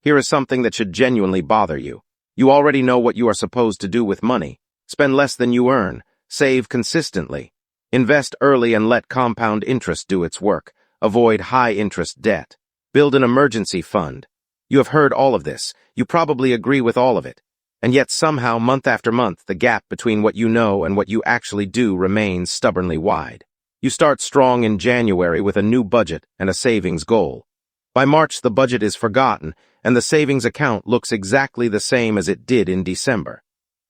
Here is something that should genuinely bother you. You already know what you are supposed to do with money. Spend less than you earn. Save consistently. Invest early and let compound interest do its work. Avoid high-interest debt. Build an emergency fund. You have heard all of this. You probably agree with all of it. And yet somehow, month after month, the gap between what you know and what you actually do remains stubbornly wide. You start strong in January with a new budget and a savings goal. By March, the budget is forgotten, and the savings account looks exactly the same as it did in December.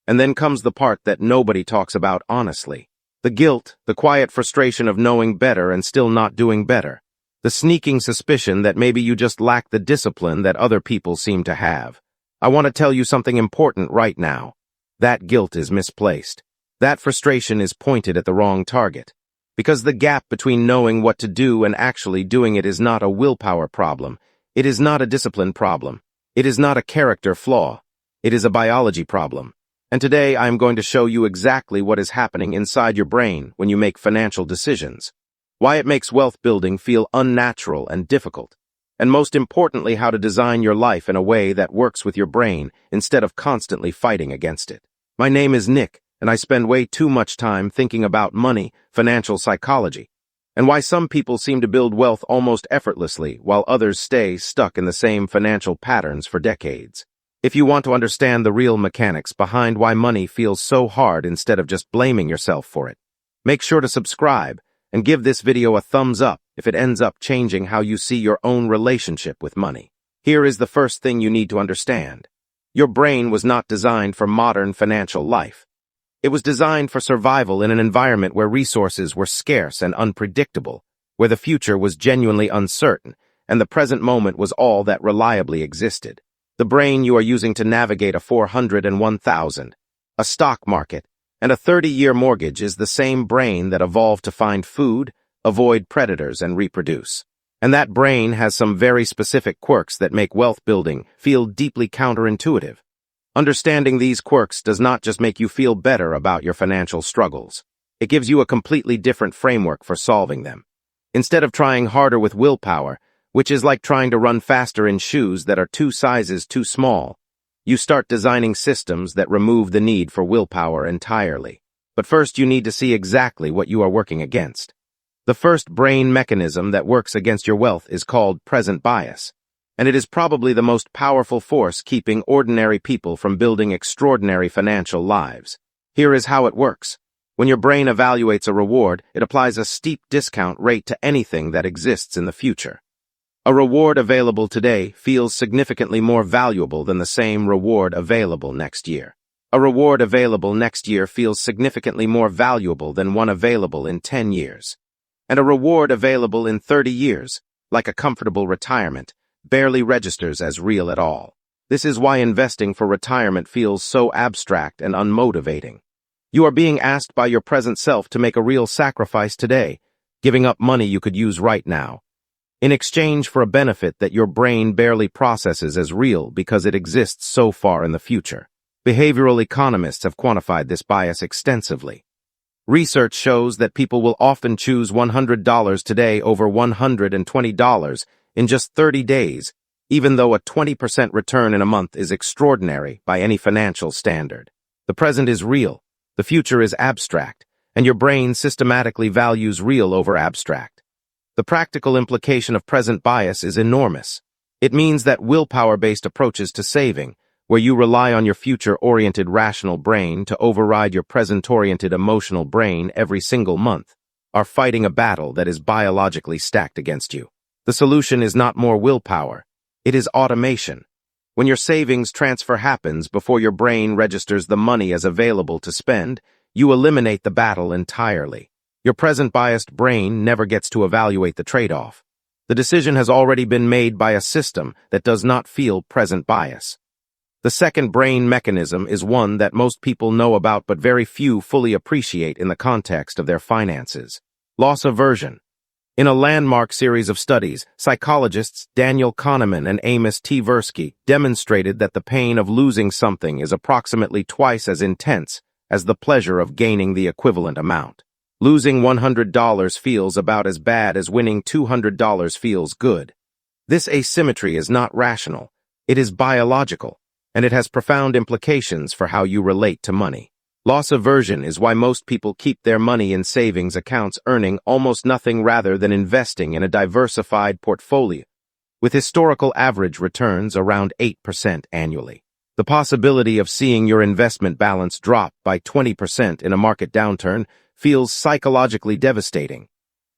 And then comes the part that nobody talks about honestly. The guilt, the quiet frustration of knowing better and still not doing better. The sneaking suspicion that maybe you just lack the discipline that other people seem to have. I want to tell you something important right now. That guilt is misplaced. That frustration is pointed at the wrong target. Because the gap between knowing what to do and actually doing it is not a willpower problem. It is not a discipline problem. It is not a character flaw. It is a biology problem. And today I am going to show you exactly what is happening inside your brain when you make financial decisions. Why it makes wealth building feel unnatural and difficult. And most importantly, how to design your life in a way that works with your brain instead of constantly fighting against it. My name is Nick, and I spend way too much time thinking about money, financial psychology, and why some people seem to build wealth almost effortlessly while others stay stuck in the same financial patterns for decades. If you want to understand the real mechanics behind why money feels so hard instead of just blaming yourself for it, make sure to subscribe and give this video a thumbs up if it ends up changing how you see your own relationship with money. Here is the first thing you need to understand. Your brain was not designed for modern financial life. It was designed for survival in an environment where resources were scarce and unpredictable, where the future was genuinely uncertain, and the present moment was all that reliably existed. The brain you are using to navigate a 401,000, a stock market, and a 30-year mortgage is the same brain that evolved to find food, avoid predators, and reproduce. And that brain has some very specific quirks that make wealth building feel deeply counterintuitive. Understanding these quirks does not just make you feel better about your financial struggles. It gives you a completely different framework for solving them. Instead of trying harder with willpower, which is like trying to run faster in shoes that are 2 sizes too small, you start designing systems that remove the need for willpower entirely. But first you need to see exactly what you are working against. The first brain mechanism that works against your wealth is called present bias. And it is probably the most powerful force keeping ordinary people from building extraordinary financial lives. Here is how it works. When your brain evaluates a reward, it applies a steep discount rate to anything that exists in the future. A reward available today feels significantly more valuable than the same reward available next year. A reward available next year feels significantly more valuable than one available in 10 years. And a reward available in 30 years, like a comfortable retirement, barely registers as real at all. This is why investing for retirement feels so abstract and unmotivating. You are being asked by your present self to make a real sacrifice today, giving up money you could use right now, in exchange for a benefit that your brain barely processes as real because it exists so far in the future. Behavioral economists have quantified this bias extensively. Research shows that people will often choose $100 today over $120 in just 30 days, even though a 20% return in a month is extraordinary by any financial standard. The present is real, the future is abstract, and your brain systematically values real over abstract. The practical implication of present bias is enormous. It means that willpower-based approaches to saving, where you rely on your future-oriented rational brain to override your present-oriented emotional brain every single month, are fighting a battle that is biologically stacked against you. The solution is not more willpower. It is automation. When your savings transfer happens before your brain registers the money as available to spend, you eliminate the battle entirely. Your present-biased brain never gets to evaluate the trade-off. The decision has already been made by a system that does not feel present bias. The second brain mechanism is one that most people know about but very few fully appreciate in the context of their finances. Loss aversion. In a landmark series of studies, psychologists Daniel Kahneman and Amos Tversky demonstrated that the pain of losing something is approximately twice as intense as the pleasure of gaining the equivalent amount. Losing $100 feels about as bad as winning $200 feels good. This asymmetry is not rational. It is biological, and it has profound implications for how you relate to money. Loss aversion is why most people keep their money in savings accounts, earning almost nothing rather than investing in a diversified portfolio, with historical average returns around 8% annually. The possibility of seeing your investment balance drop by 20% in a market downturn feels psychologically devastating.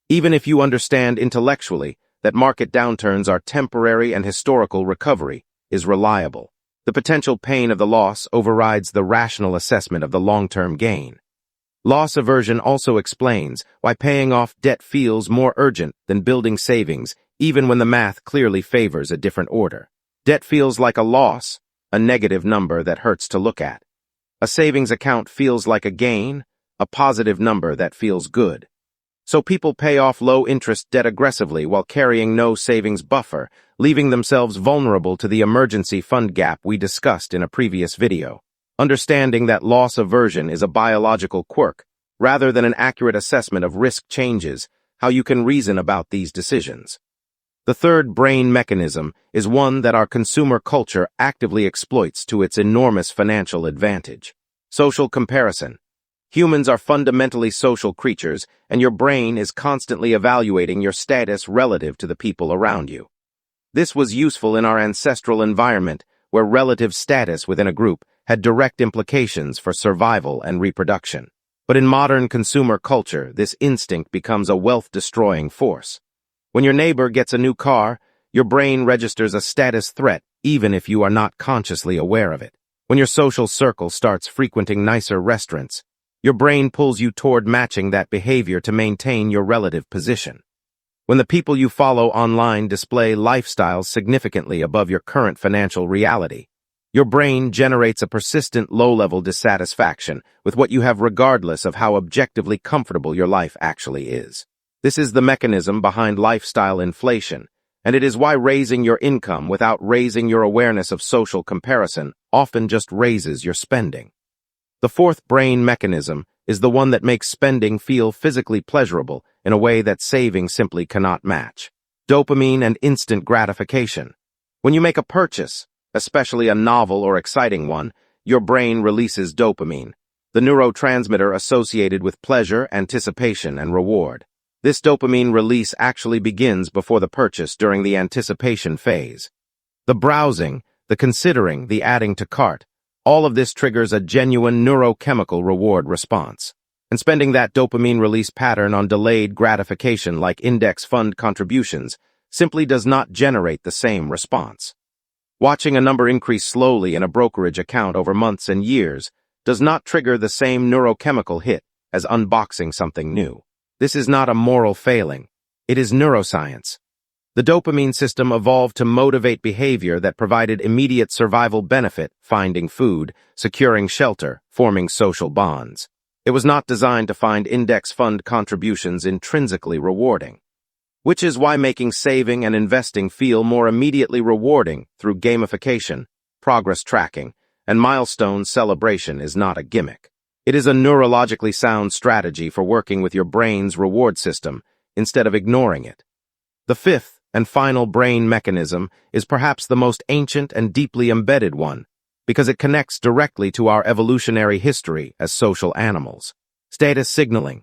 Even if you understand intellectually that market downturns are temporary and historical recovery is reliable, the potential pain of the loss overrides the rational assessment of the long-term gain. Loss aversion also explains why paying off debt feels more urgent than building savings, even when the math clearly favors a different order. Debt feels like a loss, a negative number that hurts to look at. A savings account feels like a gain, a positive number that feels good. So people pay off low-interest debt aggressively while carrying no savings buffer, leaving themselves vulnerable to the emergency fund gap we discussed in a previous video. Understanding that loss aversion is a biological quirk, rather than an accurate assessment of risk changes how you can reason about these decisions. The third brain mechanism is one that our consumer culture actively exploits to its enormous financial advantage: social comparison. Humans are fundamentally social creatures, and your brain is constantly evaluating your status relative to the people around you. This was useful in our ancestral environment, where relative status within a group had direct implications for survival and reproduction. But in modern consumer culture, this instinct becomes a wealth-destroying force. When your neighbor gets a new car, your brain registers a status threat, even if you are not consciously aware of it. When your social circle starts frequenting nicer restaurants, your brain pulls you toward matching that behavior to maintain your relative position. When the people you follow online display lifestyles significantly above your current financial reality, your brain generates a persistent low-level dissatisfaction with what you have regardless of how objectively comfortable your life actually is. This is the mechanism behind lifestyle inflation, and it is why raising your income without raising your awareness of social comparison often just raises your spending. The fourth brain mechanism is the one that makes spending feel physically pleasurable in a way that saving simply cannot match: dopamine and instant gratification. When you make a purchase, especially a novel or exciting one, your brain releases dopamine, the neurotransmitter associated with pleasure, anticipation, and reward. This dopamine release actually begins before the purchase during the anticipation phase. The browsing, the considering, the adding to cart, all of this triggers a genuine neurochemical reward response. And spending that dopamine release pattern on delayed gratification like index fund contributions simply does not generate the same response. Watching a number increase slowly in a brokerage account over months and years does not trigger the same neurochemical hit as unboxing something new. This is not a moral failing. It is neuroscience. The dopamine system evolved to motivate behavior that provided immediate survival benefit: finding food, securing shelter, forming social bonds. It was not designed to find index fund contributions intrinsically rewarding. Which is why making saving and investing feel more immediately rewarding through gamification, progress tracking, and milestone celebration is not a gimmick. It is a neurologically sound strategy for working with your brain's reward system instead of ignoring it. The fifth and final brain mechanism is perhaps the most ancient and deeply embedded one, because it connects directly to our evolutionary history as social animals: status signaling.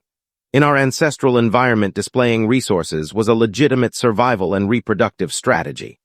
In our ancestral environment, displaying resources was a legitimate survival and reproductive strategy.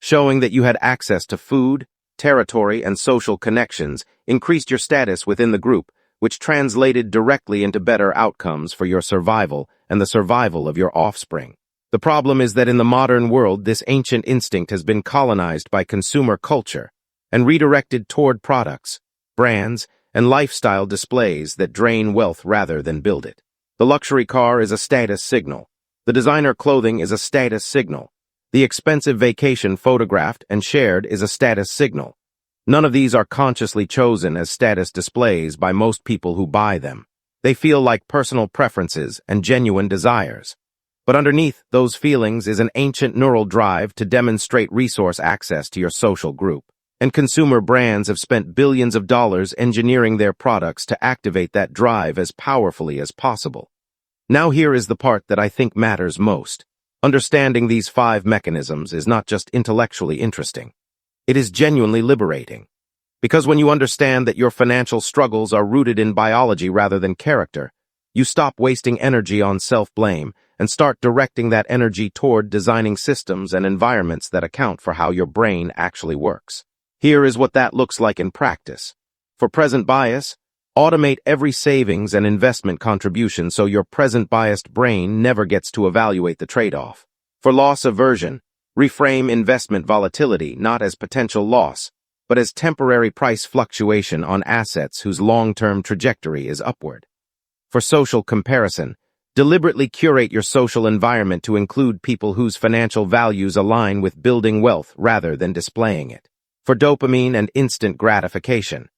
Showing that you had access to food, territory, and social connections increased your status within the group, which translated directly into better outcomes for your survival and the survival of your offspring. The problem is that in the modern world, this ancient instinct has been colonized by consumer culture and redirected toward products, brands, and lifestyle displays that drain wealth rather than build it. The luxury car is a status signal. The designer clothing is a status signal. The expensive vacation photographed and shared is a status signal. None of these are consciously chosen as status displays by most people who buy them. They feel like personal preferences and genuine desires. But underneath those feelings is an ancient neural drive to demonstrate resource access to your social group. And consumer brands have spent billions of dollars engineering their products to activate that drive as powerfully as possible. Now here is the part that I think matters most. Understanding these 5 mechanisms is not just intellectually interesting. It is genuinely liberating. Because when you understand that your financial struggles are rooted in biology rather than character, you stop wasting energy on self-blame and start directing that energy toward designing systems and environments that account for how your brain actually works. Here is what that looks like in practice. For present bias, automate every savings and investment contribution so your present-biased brain never gets to evaluate the trade-off. For loss aversion, reframe investment volatility not as potential loss, but as temporary price fluctuation on assets whose long-term trajectory is upward. For social comparison, deliberately curate your social environment to include people whose financial values align with building wealth rather than displaying it. For dopamine and instant gratification,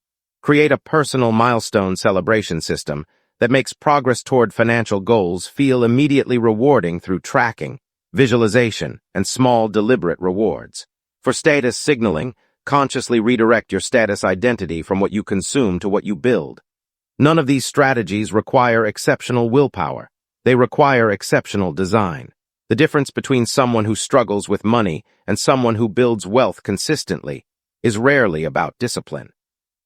create a personal milestone celebration system that makes progress toward financial goals feel immediately rewarding through tracking, visualization, and small deliberate rewards. For status signaling, consciously redirect your status identity from what you consume to what you build. None of these strategies require exceptional willpower. They require exceptional design. The difference between someone who struggles with money and someone who builds wealth consistently is rarely about discipline.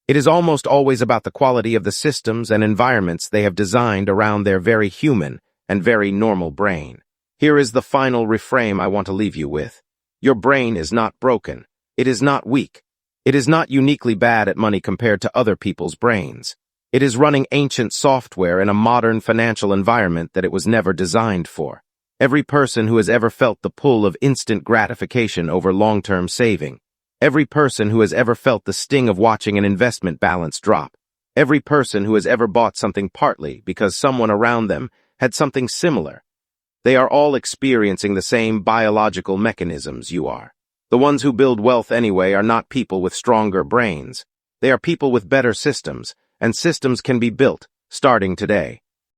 It is almost always about the quality of the systems and environments they have designed around their very human and very normal brain. Here is the final reframe I want to leave you with. Your brain is not broken. It is not weak. It is not uniquely bad at money compared to other people's brains. It is running ancient software in a modern financial environment that it was never designed for. Every person who has ever felt the pull of instant gratification over long-term saving, every person who has ever felt the sting of watching an investment balance drop, every person who has ever bought something partly because someone around them had something similar, they are all experiencing the same biological mechanisms you are. The ones who build wealth anyway are not people with stronger brains. They are people with better systems, and systems can be built, starting today.